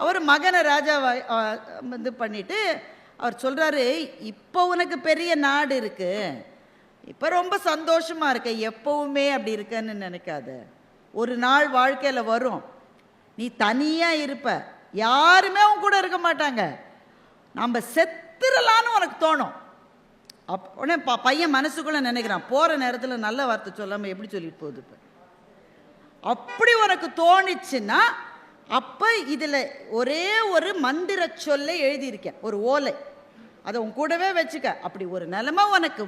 அவர் மகனை ராஜாவை இது பண்ணிட்டு அவர் சொல்கிறாரு, இப்போ உனக்கு பெரிய நாடு இருக்கு, இப்போ ரொம்ப சந்தோஷமாக இருக்க, எப்பவுமே அப்படி இருக்கன்னு நினைக்காத. ஒரு நாள் வாழ்க்கையில் வரும், நீ தனியாக இருப்ப, யாருமே உன் கூட இருக்க மாட்டாங்க, நம்ம செத்துடலான்னு உனக்கு தோணும். உடனே பையன் மனசுக்குள்ளே நினைக்கிறான், போகிற நேரத்தில் நல்ல வார்த்தை சொல்லாமல் எப்படி சொல்லிட்டு போகுது. இப்போ அப்படி உனக்கு தோணிச்சுன்னா அப்போ இதில் ஒரே ஒரு மந்திர சொல்லை எழுதியிருக்கேன், ஒரு ஓலை, அதை உன் கூடவே வச்சுக்க. அப்படி ஒரு நிலைமை உனக்கு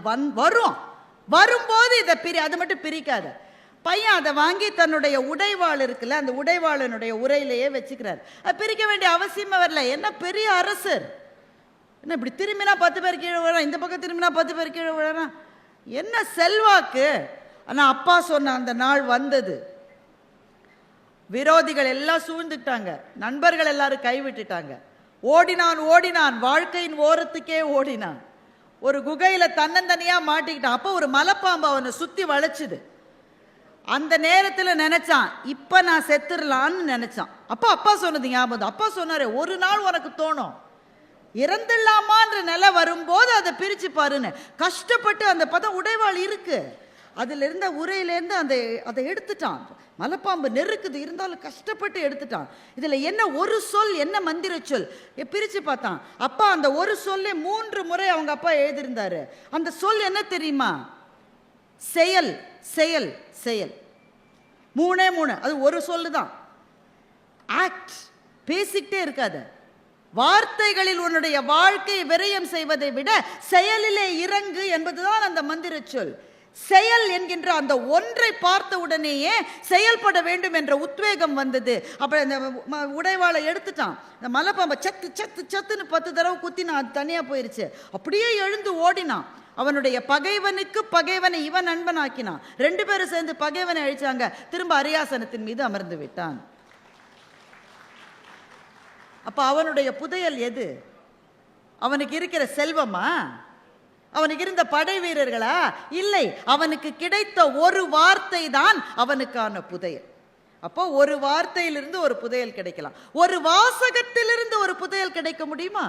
வரும்போது இதை அது மட்டும் பிரிக்காத. பையன் அதை வாங்கி தன்னுடைய உடைவாள் இருக்குல்ல, அந்த உடைவாளனுடைய உரையிலேயே வச்சுக்கிறார். அது பிரிக்க வேண்டிய அவசியமே வரல. என்ன பெரிய அரசர், என்ன இப்படி திரும்பினா 10 பேர் கீழே விழறான், இந்த பக்கம் திரும்பினா 10 பேர் கீழே விழறான், என்ன செல்வாக்கு. ஆனால் அப்பா சொன்ன அந்த நாள் வந்தது, விரோதிகள் எல்லாம் சூழ்ந்துட்டாங்க, நண்பர்கள் எல்லாரும் கைவிட்டுட்டாங்க. ஓடினான், வாழ்க்கையின் ஓரத்துக்கே ஓடினான். ஒரு குகையில தன்னந்தனியா மாட்டிக்கிட்டான். அப்போ ஒரு மலைப்பாம்பு அவனை சுத்தி வளைச்சுது. அந்த நேரத்தில் நினைச்சான், இப்ப நான் செத்துடலான்னு நினைச்சான். அப்பா சொன்னது ஞாபகம். அப்பா சொன்னாரு, ஒரு நாள் உனக்கு தோணும் இறந்துடலாமான்ற நிலை வரும்போது அதை பிரிச்சு பாருன்னு. கஷ்டப்பட்டு அந்த பதம் உடைவாள் இருக்கு, அதுல இருந்த உரையிலேருந்து அதை எடுத்துட்டான். மலைப்பாம்பு நெருக்குது, இருந்தாலும் கஷ்டப்பட்டு எடுத்துட்டான். இதுல என்ன ஒரு சொல், என்ன மந்திர சொல் பிரிச்சு பார்த்தான். அப்பா அந்த ஒரு சொல்லே 3 முறை அவங்க அப்பா எழுதியிருந்தாரு. அந்த சொல் என்ன தெரியுமா? செயல், செயல், செயல். 3 அது ஒரு சொல்லு தான். ஆக்ட், பேசிக்கிட்டே இருக்காத. வார்த்தைகளில் உன்னுடைய வாழ்க்கையை விரயம் செய்வதை விட செயலிலே இறங்கு என்பதுதான் அந்த மந்திர சொல். செயல் என்கின்ற அந்த ஒன்றை பார்த்த உடனேயே செயல்பட வேண்டும் என்ற உத்வேகம் வந்தது. அப்ப அந்த உடைவாளை எடுத்துட்டான். இந்த மலைப்பாம்பை சத்து சத்து சத்துன்னு 10 தடவை குத்தி நான் தனியா போயிருச்சு. அப்படியே எழுந்து ஓடினான். அவனுடைய பகைவனுக்கு பகைவனை இவன் நண்பனாக்கினான். 2 பேரும் சேர்ந்து பகைவனை அழிச்சாங்க. திரும்ப அரியாசனத்தின் மீது அமர்ந்து விட்டான். அப்ப அவனுடைய புதையல் எது? அவனுக்கு இருக்கிற செல்வமா? அவனுக்கு இருந்த படை வீரர்களா? இல்லை, அவனுக்கு கிடைத்த ஒரு வார்த்தை தான் அவனுக்கான புதையல். அப்போ ஒரு வார்த்தையிலிருந்து ஒரு புதையல் கிடைக்கலாம், ஒரு வாசகத்திலிருந்து ஒரு புதையல் கிடைக்க முடியுமா?